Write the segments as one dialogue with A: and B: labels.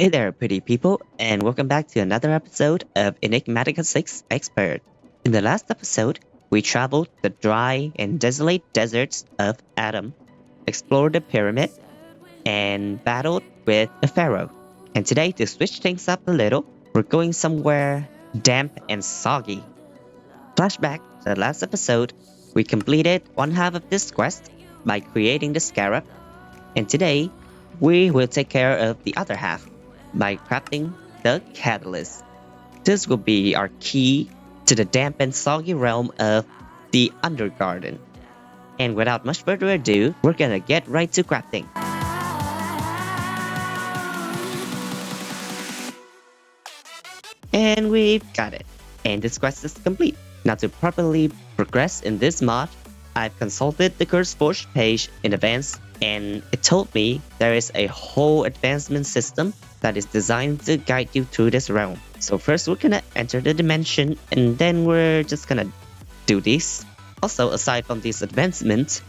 A: Hey there, pretty people, and welcome back to another episode of Enigmatica 6 Expert. In the last episode, we traveled the dry and desolate deserts of Adam, explored the pyramid, and battled with the pharaoh. And today, to switch things up a little, we're going somewhere damp and soggy. Flashback to the last episode, we completed one half of this quest by creating the scarab, and today, we will take care of the other half by crafting the catalyst. This will be our key to the damp and soggy realm of the Undergarden. And without much further ado, we're gonna get right to crafting. And we've got it. And this quest is complete. Now to properly progress in this mod, I've consulted the CurseForge page in advance, and it told me there is a whole advancement system that is designed to guide you through this realm. So first we're gonna enter the dimension, and then we're just gonna do this. Also, aside from these advancements,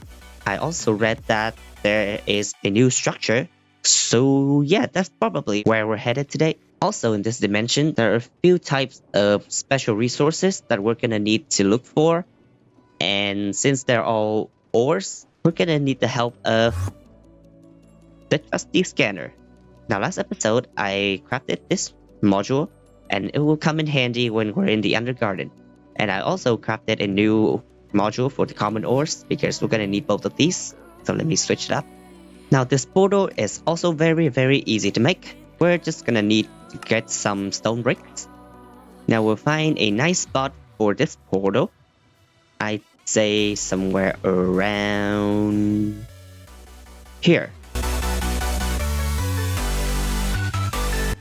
A: I also read that there is a new structure. So yeah, that's probably where we're headed today. Also in this dimension, there are a few types of special resources that we're gonna need to look for. And since they're all ores, we're gonna need the help of the trusty scanner. Now last episode, I crafted this module, and it will come in handy when we're in the Undergarden. And I also crafted a new module for the common ores because we're gonna need both of these. So let me switch it up. Now this portal is also very easy to make. We're just gonna need to get some stone bricks. Now we'll find a nice spot for this portal. I'd say somewhere around here.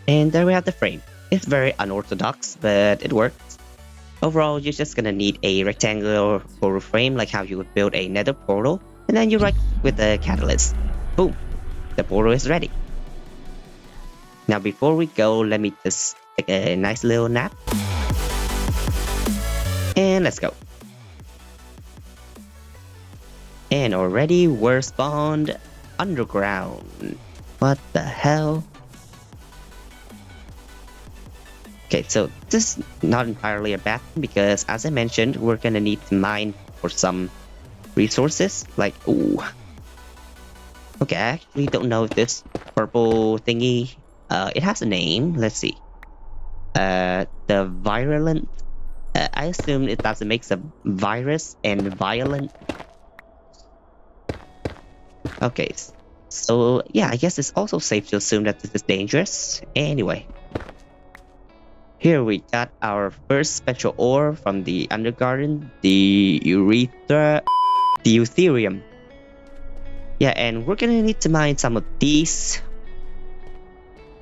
A: And there we have the frame. It's very unorthodox, but it works. Overall, you're just gonna need a rectangular portal frame like how you would build a nether portal, and then you right with the catalyst. Boom! The portal is ready. Now before we go, let me just take a nice little nap. And let's go. And already we're spawned underground. What the hell? Okay, so this is not entirely a bad thing because as I mentioned, we're gonna need to mine for some resources like, ooh. Okay, I actually don't know if this purple thingy, it has a name, let's see. The virulent, I assume it does a mix of virus and violent. Okay, so yeah, I guess it's also safe to assume that this is dangerous. Anyway. Here we got our first special ore from the Undergarden, the urethra, the Eutherium. Yeah, and we're gonna need to mine some of these.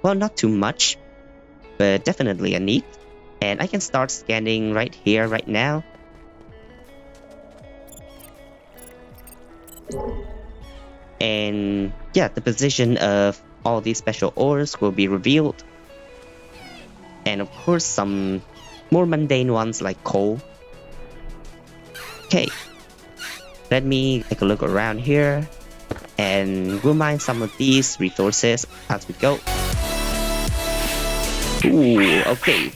A: Well, not too much, but definitely a need. And I can start scanning right here, right now. And yeah, the position of all these special ores will be revealed. And of course, some more mundane ones like coal. Okay, let me take a look around here, and we'll mine some of these resources as we go. Ooh, okay.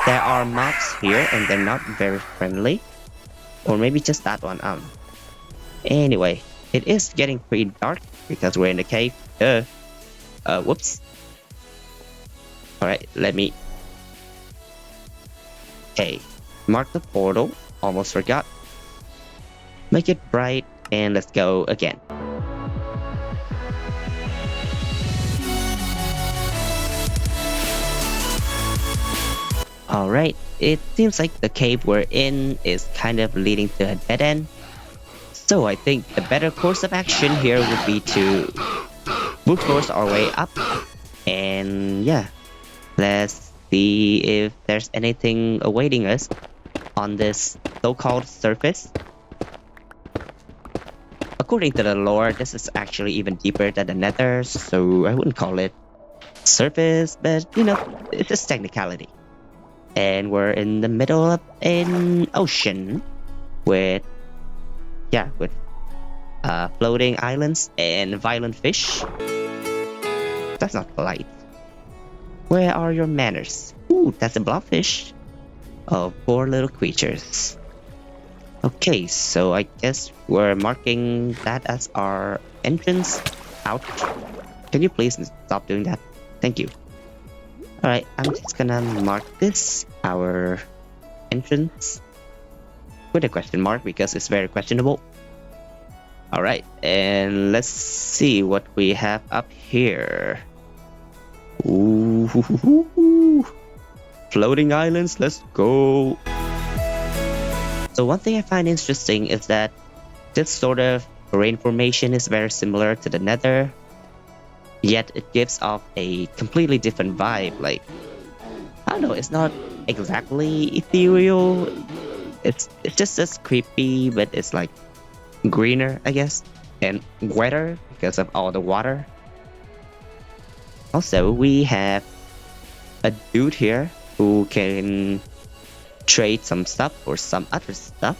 A: There are mobs here, and they're not very friendly. Or maybe just that one. Anyway, it is getting pretty dark because we're in the cave. Whoops. Alright, let me... Okay, mark the portal, almost forgot. Make it bright, and let's go again. Alright, it seems like the cave we're in is kind of leading to a dead end. So I think the better course of action here would be to brute force our way up. And yeah, let's see if there's anything awaiting us on this so-called surface. According to the lore, this is actually even deeper than the nether, so I wouldn't call it surface, but you know, it's just technicality. And we're in the middle of an ocean with floating islands and violent fish. That's not polite. Where are your manners? Ooh, that's a blobfish. Oh, poor little creatures. Okay, so I guess we're marking that as our entrance. Ouch. Can you please stop doing that? Thank you. Alright, I'm just gonna mark this our entrance with a question mark because it's very questionable. Alright, and let's see what we have up here. Ooh, floating islands, let's go. So one thing I find interesting is that this sort of rain formation is very similar to the Nether, yet it gives off a completely different vibe. Like, I don't know, it's not exactly ethereal. It's just as creepy, but it's like greener, I guess, and wetter because of all the water. Also, we have a dude here who can trade some stuff for some other stuff.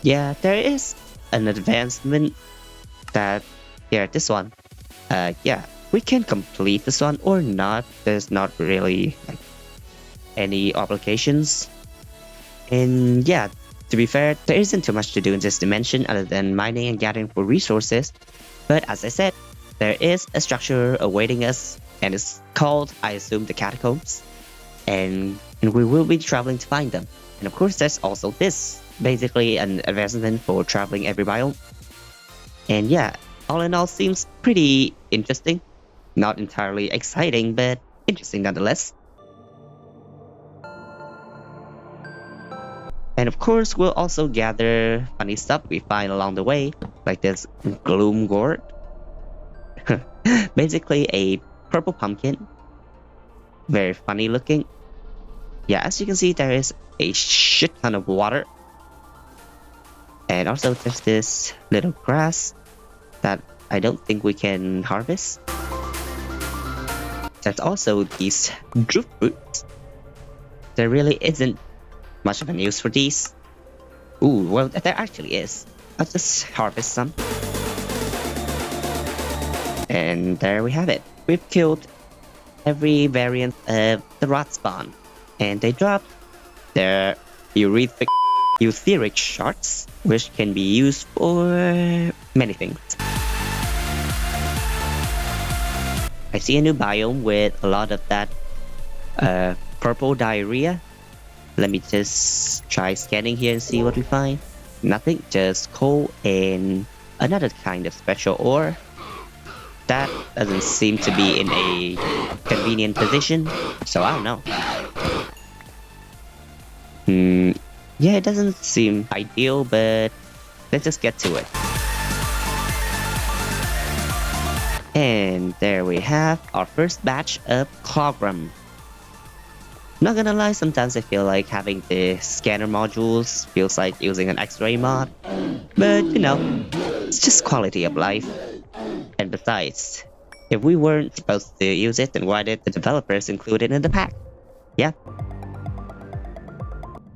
A: Yeah, there is an advancement that, yeah, this one. Yeah, we can complete this one or not. There's not really like any obligations. And yeah, to be fair, there isn't too much to do in this dimension other than mining and gathering for resources. But as I said, there is a structure awaiting us, and it's called, I assume, the Catacombs. And we will be traveling to find them. And of course, there's also this, basically an advancement for traveling every biome. And yeah, all in all, seems pretty interesting. Not entirely exciting, but interesting nonetheless. And of course, we'll also gather funny stuff we find along the way, like this gloom gourd. Basically a purple pumpkin. Very funny looking. Yeah, as you can see, there is a shit ton of water. And also there's this little grass that I don't think we can harvest. There's also these driftwoods. There really isn't much of a use for these. Ooh, well, there actually is. I'll just harvest some. And there we have it. We've killed every variant of the rot spawn. And they dropped their etheric shards, which can be used for many things. I see a new biome with a lot of that purple diarrhea. Let me just try scanning here and see what we find. Nothing, just coal and another kind of special ore. That doesn't seem to be in a convenient position, so I don't know. Yeah, it doesn't seem ideal, but let's just get to it. And there we have our first batch of clogram. Not gonna lie, sometimes I feel like having the scanner modules feels like using an X-ray mod. But you know, it's just quality of life. And besides, if we weren't supposed to use it, then why did the developers include it in the pack? Yeah.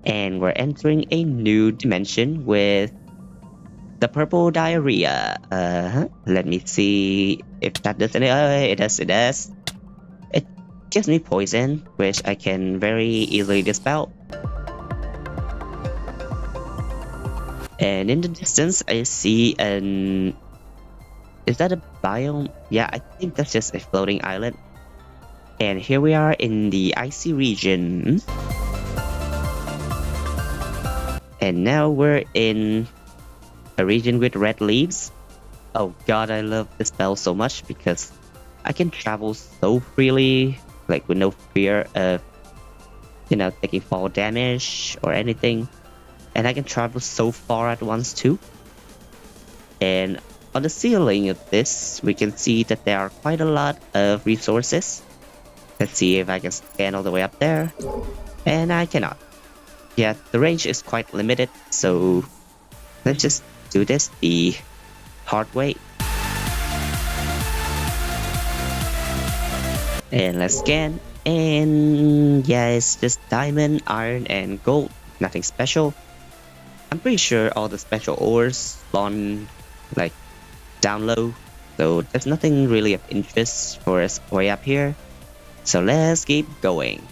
A: And we're entering a new dimension with the purple diarrhea. Let me see if that does any. It does. It does. It gives me poison, which I can very easily dispel. And in the distance, I see an. Is that a biome? Yeah, I think that's just a floating island. And here we are in the icy region. And now we're in a region with red leaves. Oh god, I love this spell so much because I can travel so freely, like with no fear of, you know, taking fall damage or anything. And I can travel so far at once too. And on the ceiling of this, we can see that there are quite a lot of resources. Let's see if I can scan all the way up there. And I cannot. Yeah, the range is quite limited, so let's just do this the hard way. And let's scan. And yeah, it's just diamond, iron, and gold. Nothing special. I'm pretty sure all the special ores spawn like down low, so there's nothing really of interest for us way up here. So let's keep going.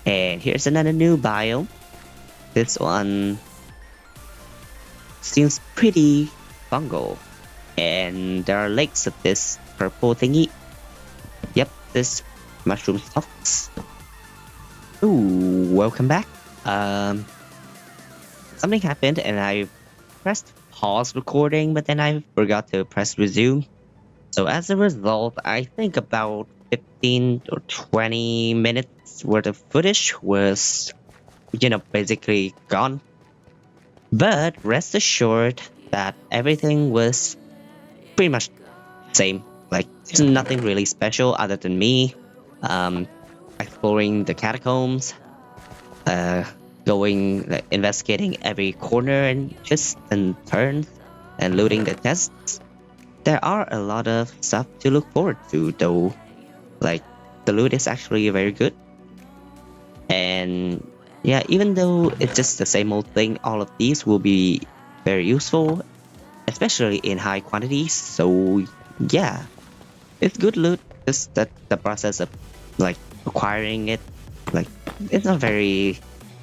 A: And here's another new biome. This one seems pretty fungal. And there are legs of this purple thingy. Yep, this mushroom stalks. Ooh, welcome back. Something happened and I pressed pause recording, but then I forgot to press resume. So as a result, I think about 15 or 20 minutes worth of footage was, basically gone. But rest assured that everything was pretty much the same. Like, there's nothing really special other than me exploring the catacombs, investigating every corner and twists and turns, and looting the chests. There are a lot of stuff to look forward to, though. Like, the loot is actually very good. And yeah, even though it's just the same old thing, all of these will be very useful, especially in high quantities. So yeah, it's good loot. Just that the process of like acquiring it, like, it's not very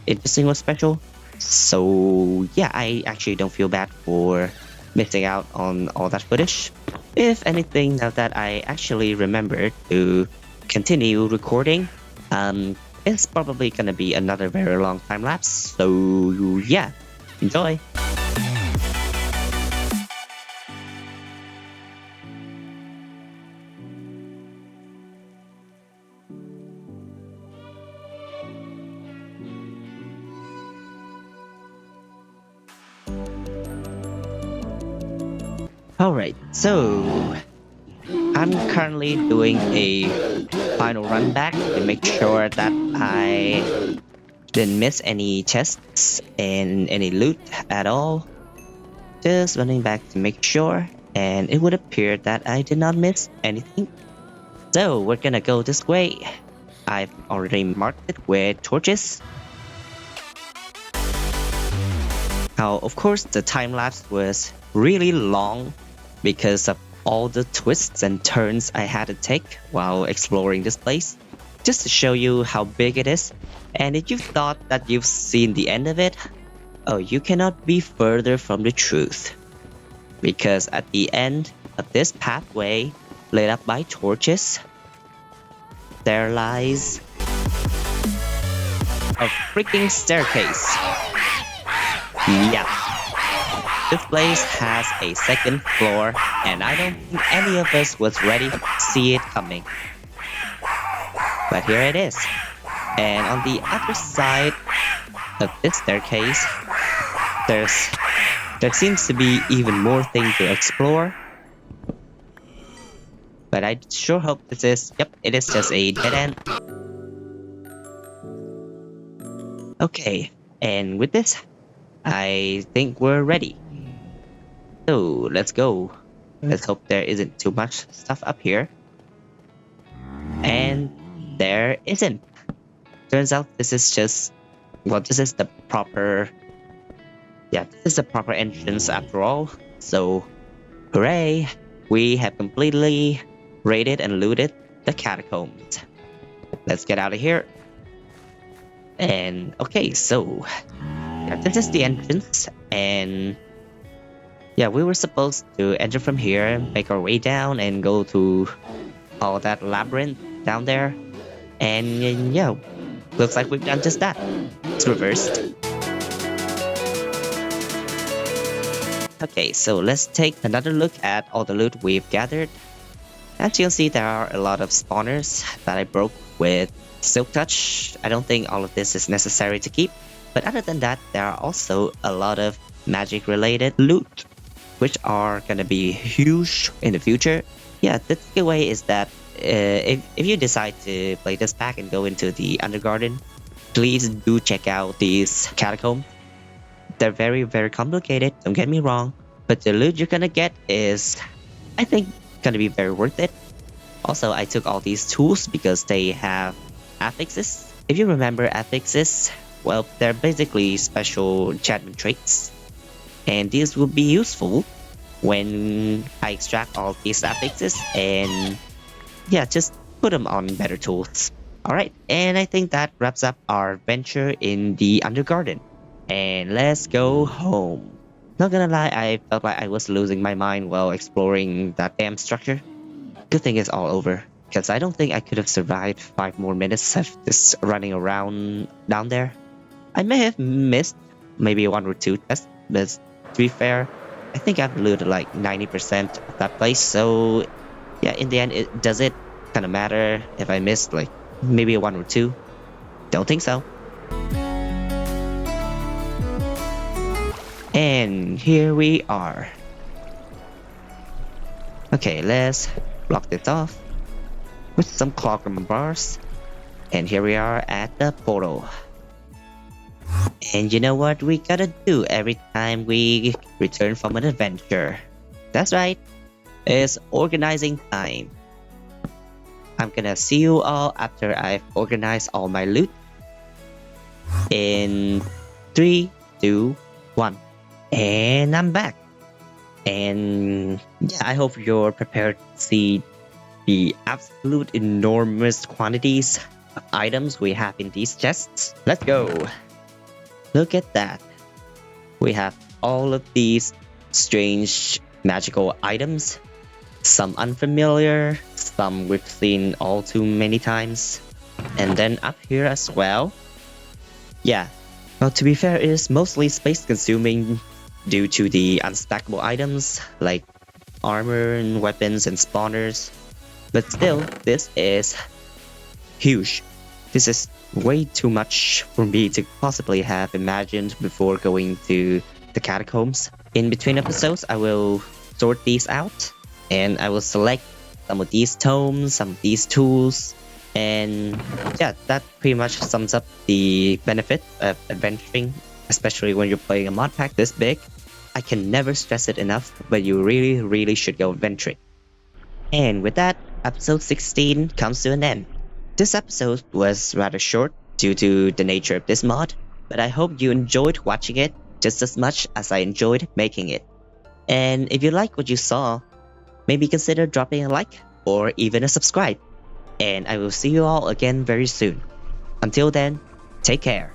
A: interesting or special. So yeah, I actually don't feel bad for missing out on all that footage. If anything, now that I actually remembered to continue recording, it's probably gonna be another very long time lapse. So yeah, enjoy. Alright, so I'm currently doing a final run back to make sure that I didn't miss any chests and any loot at all. Just running back to make sure, and it would appear that I did not miss anything. So we're gonna go this way. I've already marked it with torches. Now, of course, the time lapse was really long because of all the twists and turns I had to take while exploring this place, just to show you how big it is. And if you thought that you've seen the end of it, oh, you cannot be further from the truth. Because at the end of this pathway lit up by torches, there lies a freaking staircase. Yeah. This place has a second floor, and I don't think any of us was ready to see it coming. But here it is. And on the other side of this staircase, there seems to be even more things to explore. But I sure hope it is just a dead end. Okay, and with this, I think we're ready. So let's go. Let's hope there isn't too much stuff up here. And there isn't. Turns out this is just, this is the proper, this is the proper entrance after all. So hooray, we have completely raided and looted the catacombs. Let's get out of here. And okay, so this is the entrance, and yeah, we were supposed to enter from here, make our way down, and go to all that labyrinth down there. And yeah, looks like we've done just that. It's reversed. Okay, so let's take another look at all the loot we've gathered. As you can see, there are a lot of spawners that I broke with Silk Touch. I don't think all of this is necessary to keep. But other than that, there are also a lot of magic related loot, which are gonna be huge in the future. Yeah, the takeaway is that if you decide to play this pack and go into the Undergarden, please do check out these catacombs. They're very, very complicated, don't get me wrong, but the loot you're gonna get is, I think, gonna be very worth it. Also, I took all these tools because they have affixes. If you remember affixes, well, they're basically special enchantment traits, and these will be useful when I extract all these affixes and yeah, just put them on better tools. Alright, and I think that wraps up our venture in the Undergarden. And let's go home. Not gonna lie, I felt like I was losing my mind while exploring that damn structure. Good thing it's all over, because I don't think I could have survived 5 more minutes of just running around down there. I may have missed maybe 1 or 2 tests, but to be fair, I think I've looted like 90% of that place, so yeah, in the end, does it kind of matter if I missed like maybe 1 or 2? Don't think so. And here we are. Okay, let's block this off with some clockwork bars. And here we are at the portal. And you know what we gotta do every time we return from an adventure? That's right, it's organizing time. I'm gonna see you all after I've organized all my loot. In 3, 2, 1. And I'm back. And yeah, I hope you're prepared to see the absolute enormous quantities of items we have in these chests. Let's go. Look at that. We have all of these strange magical items. Some unfamiliar, some we've seen all too many times. And then up here as well. Yeah, well, to be fair, it is mostly space consuming due to the unstackable items like armor and weapons and spawners. But still, this is huge. This is way too much for me to possibly have imagined before going to the Catacombs. In between episodes, I will sort these out and I will select some of these tomes, some of these tools, and yeah, that pretty much sums up the benefit of adventuring, especially when you're playing a mod pack this big. I can never stress it enough, but you really should go adventuring. And with that, episode 16 comes to an end. This episode was rather short due to the nature of this mod, but I hope you enjoyed watching it just as much as I enjoyed making it. And if you like what you saw, maybe consider dropping a like or even a subscribe. And I will see you all again very soon. Until then, take care.